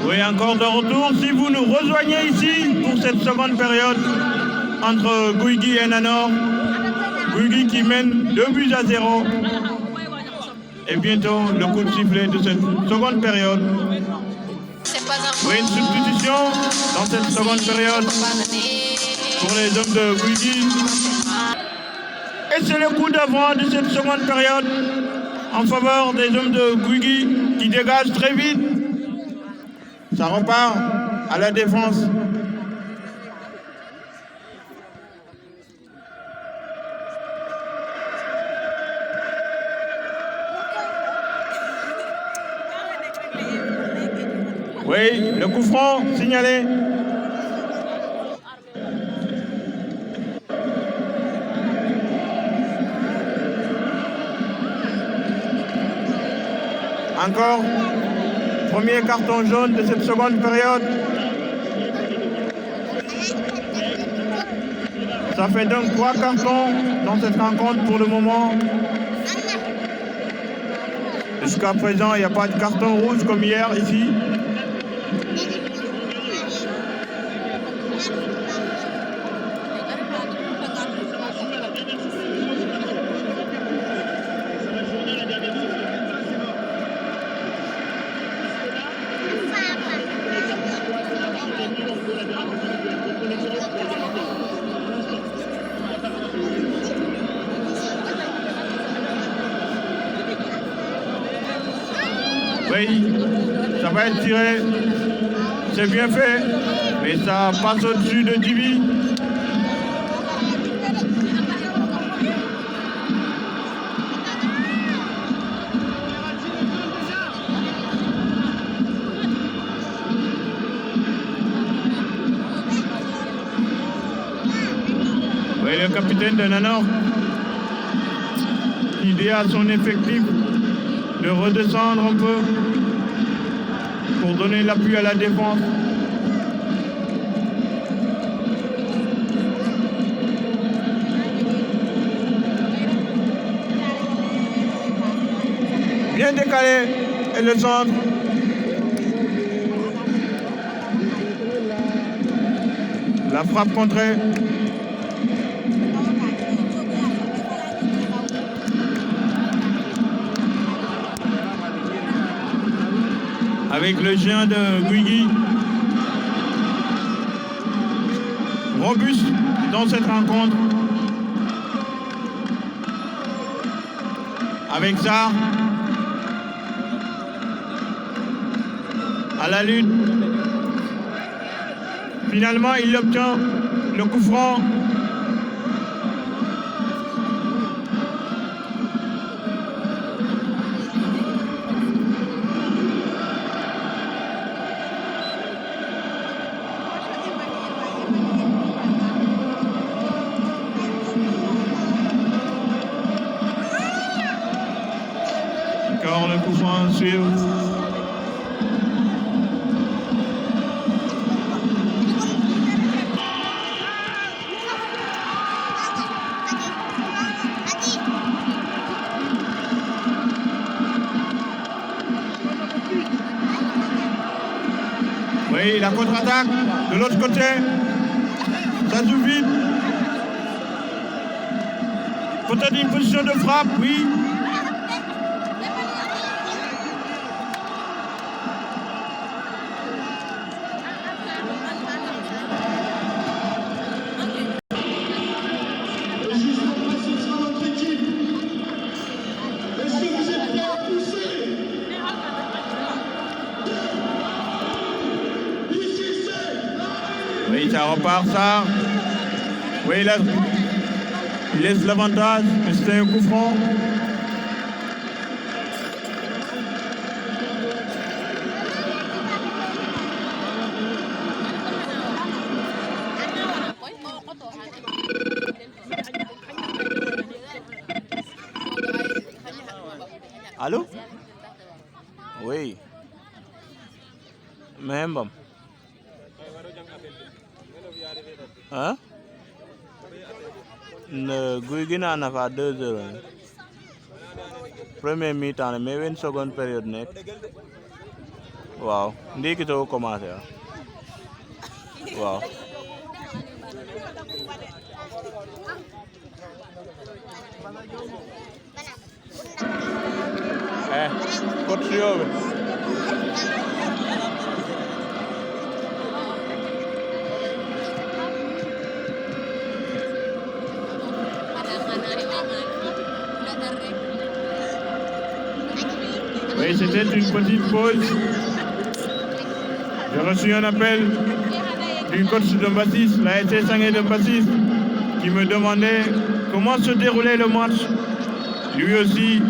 Oui, encore de retour. Si vous nous rejoignez ici pour cette seconde période entre Guigui et Nanor, Guigui qui mène 2-0. Et bientôt le coup de sifflet de cette seconde période. Oui, une substitution dans cette seconde période pour les hommes de Guigui. Et c'est le coup d'avant de cette seconde période en faveur des hommes de Guigui qui dégagent très vite. Ça repart à la défense. Oui, le coup franc signalé. Encore, premier carton jaune de cette seconde période. Ça fait donc 3 cartons dans cette rencontre pour le moment. Jusqu'à présent, il n'y a pas de carton rouge comme hier ici. Oui, ça va être tiré. C'est bien fait, mais ça passe au-dessus de Divi. Oui, le capitaine de Nanor qui dit à son effectif de redescendre un peu pour donner l'appui à la défense. Bien décalé et le centre. La frappe contrée. Avec le géant de Guigui. Robuste dans cette rencontre. Avec ça, à la lutte. Finalement, il obtient le coup franc. Encore le coup franc à suivre. Oui, la contre-attaque de l'autre côté. Ça joue vite. Peut-être une position de frappe, oui. Oui, ça repart, ça. Oui, là, il laisse l'avantage, mais c'était un coup franc. Allô? Oui. Même bon. Hein? Guigui naan na fa 2-0. Premier mi-temps mais une seconde période net. waaw ndékki too commencé waaw coach yobe oui, c'était une petite pause. J'ai reçu un appel du coach de Mbassis, la SC Sangé de Mbassis, qui me demandait comment se déroulait le match. Lui aussi,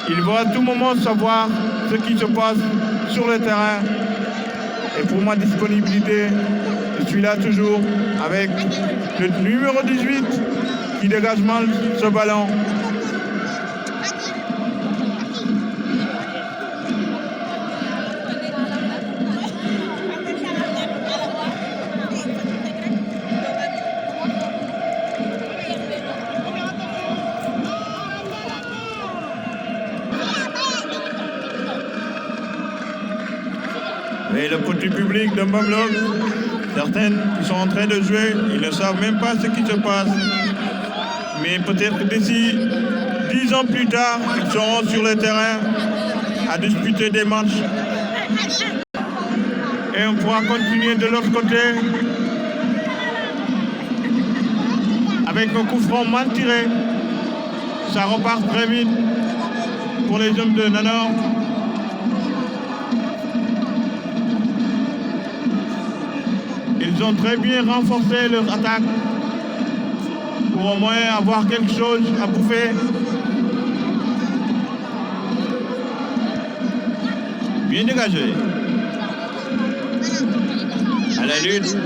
il va à tout moment savoir ce qui se passe sur le terrain. Et pour ma disponibilité, je suis là toujours avec le numéro 18 qui dégage mal ce ballon. Et le petit public de Mbamlog, certaines qui sont en train de jouer, ils ne savent même pas ce qui se passe. Mais peut-être d'ici 10 ans plus tard, ils seront sur le terrain à disputer des matchs. Et on pourra continuer de l'autre côté avec un coup franc mal tiré. Ça repart très vite pour les hommes de Nanor. Ils ont très bien renforcé leur attaque pour au moins avoir quelque chose à bouffer. Bien dégagé. À la lutte.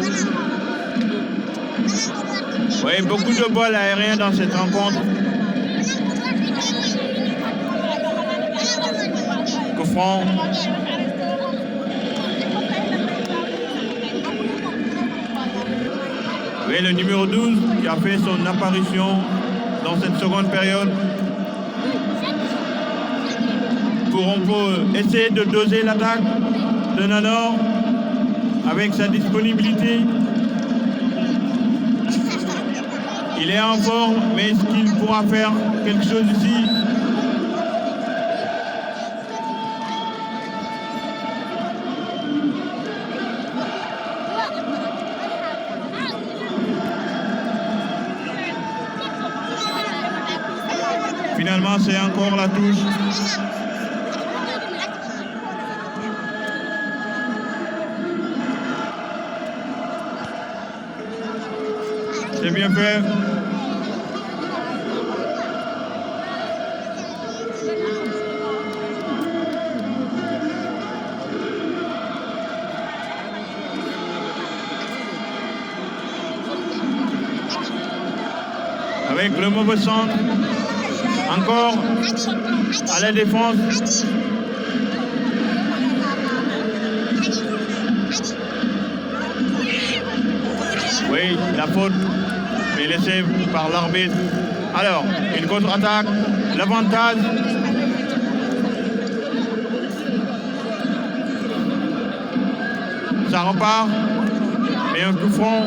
Oui, beaucoup de balles aériennes dans cette rencontre. Coup franc. Oui, le numéro 12 qui a fait son apparition dans cette seconde période. Pour on peut essayer de doser l'attaque de Nanor avec sa disponibilité. Il est en forme, mais est-ce qu'il pourra faire quelque chose ici? Finalement, c'est encore la touche. C'est bien fait. Avec le mauvais centre. Encore à la défense. Oui, la faute est laissée par l'arbitre. Alors, une contre-attaque, l'avantage. Ça repart, mais un coup franc.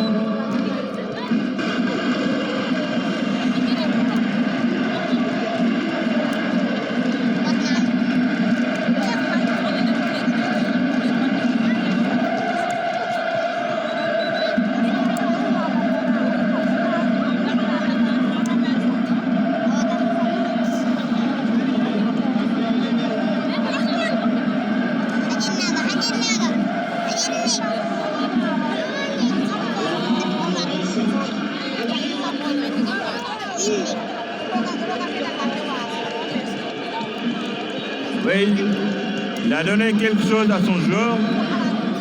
Oui, il a donné quelque chose à son joueur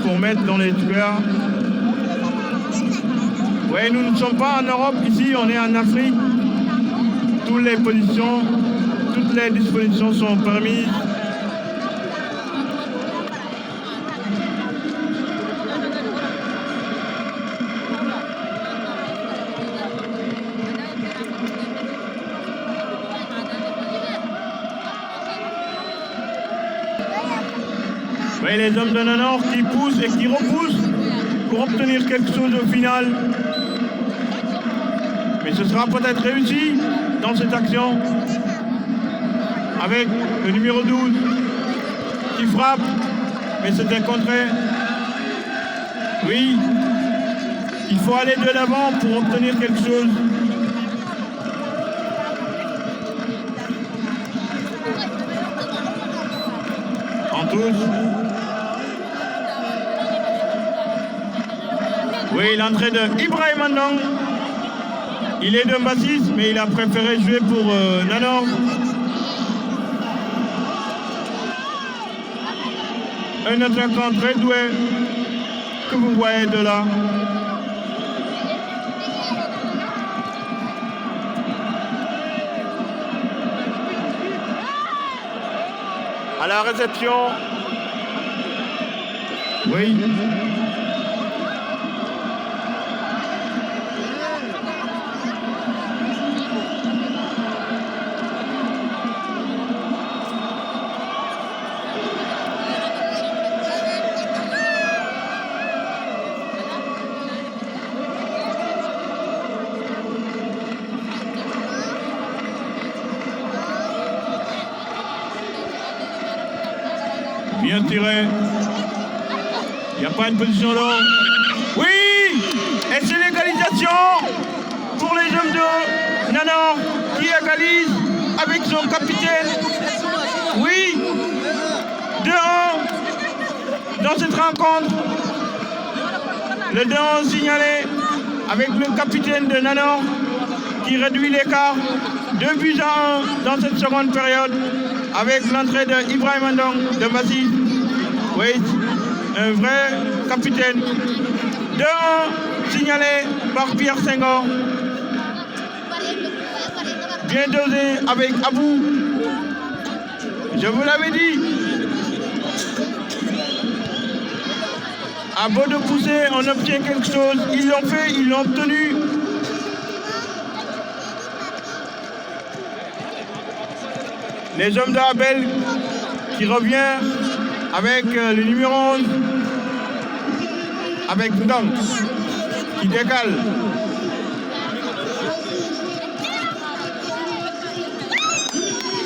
pour mettre dans les tueurs. Oui, nous ne sommes pas en Europe ici, on est en Afrique. Toutes les dispositions sont permises. Oui, Et les hommes de Nanor qui poussent et qui repoussent pour obtenir quelque chose au final. Mais ce sera peut-être réussi dans cette action avec le numéro 12 qui frappe, mais c'était contré. Oui, il faut aller de l'avant pour obtenir quelque chose. En touche. Oui, l'entrée de Ibrahim Andong. Il est de Mbassis, mais il a préféré jouer pour Nanor. Un attaquant très doué que vous voyez de là. À la réception. Oui. Bien tiré. Il n'y a pas une position là. Oui. Et c'est l'égalisation pour les hommes de Nanor qui égalise avec son capitaine. Oui. 2-1 dans cette rencontre. Le 2-1 signalé avec le capitaine de Nanor qui réduit l'écart. 2-1 dans cette seconde période. Avec l'entrée de Ibrahim Andong de Mbassis. Oui, un vrai capitaine. 2-1 signalé par Pierre Senghor. Bien dosé avec Abou. Je vous l'avais dit. À beau de pousser, on obtient quelque chose. Ils l'ont fait, ils l'ont obtenu. Les hommes de Abel qui revient avec le numéro 11, avec Ndong qui décale.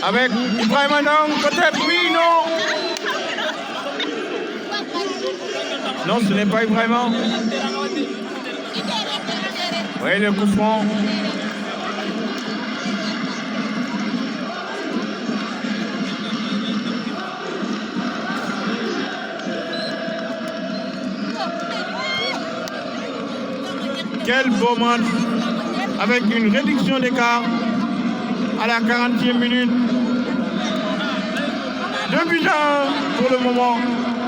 Avec Ibrahim Andong, peut-être oui, non. Non, ce n'est pas Ibrahim. Oui, le coup franc. Quel beau match avec une réduction d'écart à la 40e minute. 2-1 pour le moment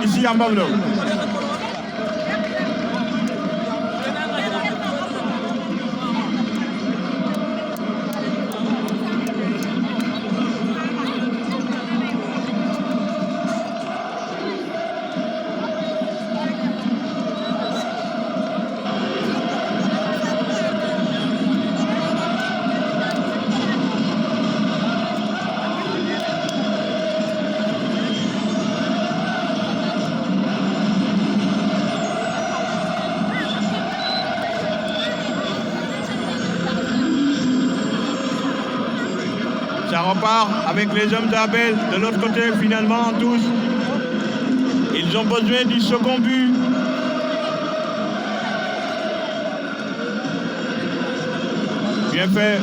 ici à Mbamlo. Ça repart avec les hommes d'Abel de l'autre côté, finalement, tous. Ils ont besoin du second but. Bien fait.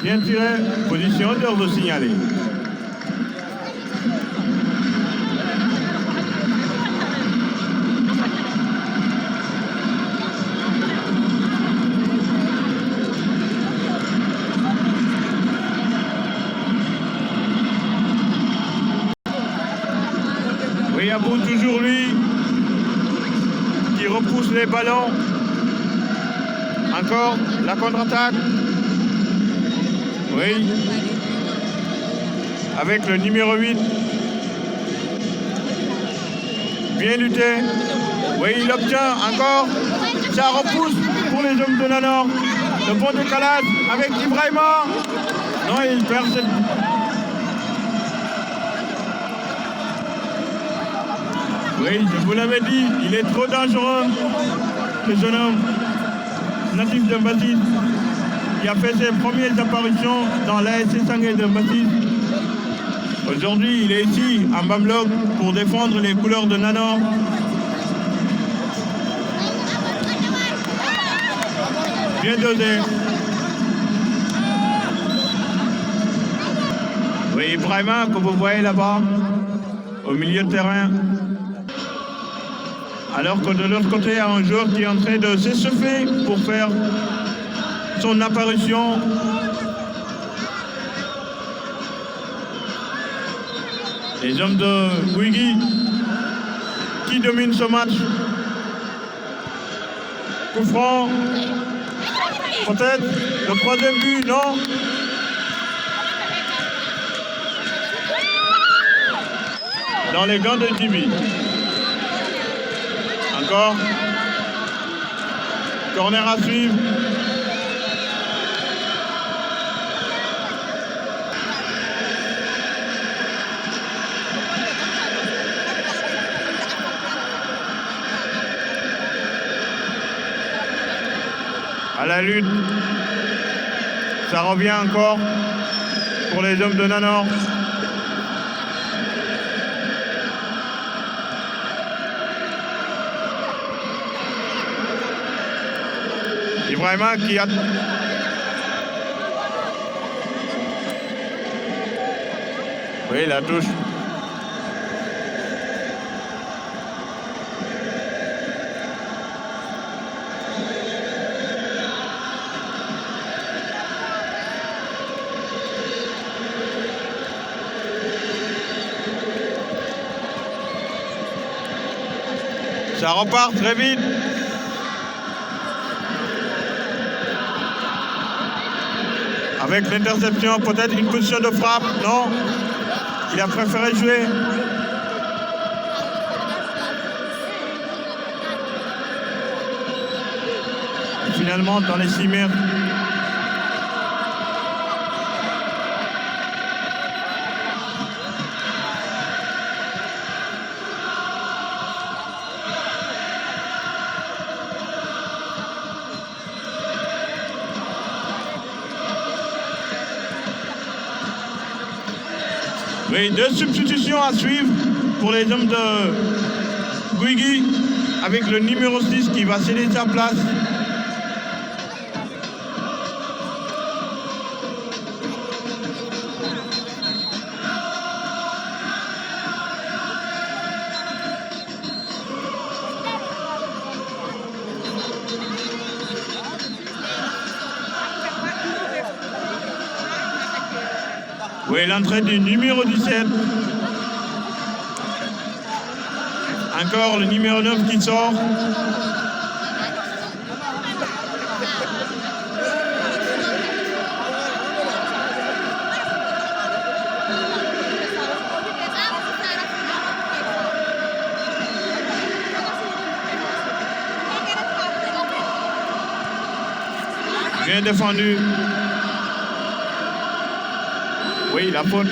Bien tiré, position d'ordre signalée. Oui, Abou, toujours lui, qui repousse les ballons. Encore la contre-attaque. Oui. Avec le numéro 8. Bien lutté. Oui, il obtient encore. Ça repousse pour les hommes de Nanor. Le bon décalage avec Ibrahima. Non, il perd cette... Oui, je vous l'avais dit, il est trop dangereux. Ce jeune homme natif de Mbassis, qui a fait ses premières apparitions dans l'ASC Sangué de Mbassis. Aujourd'hui, il est ici, à Bamlok, pour défendre les couleurs de Nanor. Bien dosé. Oui, Ibrahima, que vous voyez là-bas, au milieu de terrain. Alors que de l'autre côté, il y a un joueur qui est en train de s'échauffer pour faire son apparition. Les hommes de Guigui qui dominent ce match. Coup franc. Peut-être le troisième but, non? Dans les gants de Tibi. Encore. Corner à suivre. À la lutte. Ça revient encore pour les hommes de Nanor. Ibrahima qui a... Oui, la touche. Ça repart très vite. Avec l'interception, peut-être une position de frappe. Non, il a préféré jouer. Et finalement, dans les 6 mètres. Oui, 2 substitutions à suivre pour les hommes de Guigui avec le numéro 6 qui va céder sa place. Oui, l'entrée du numéro 17. Encore le numéro 9 qui sort. Bien défendu. Oui, la faute.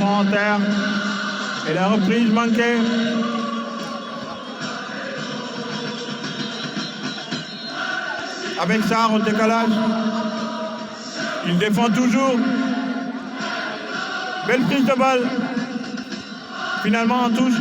En terre et la reprise manquée. avec Sarr au décalage. Il défend toujours. Belle prise de balle. Finalement en touche.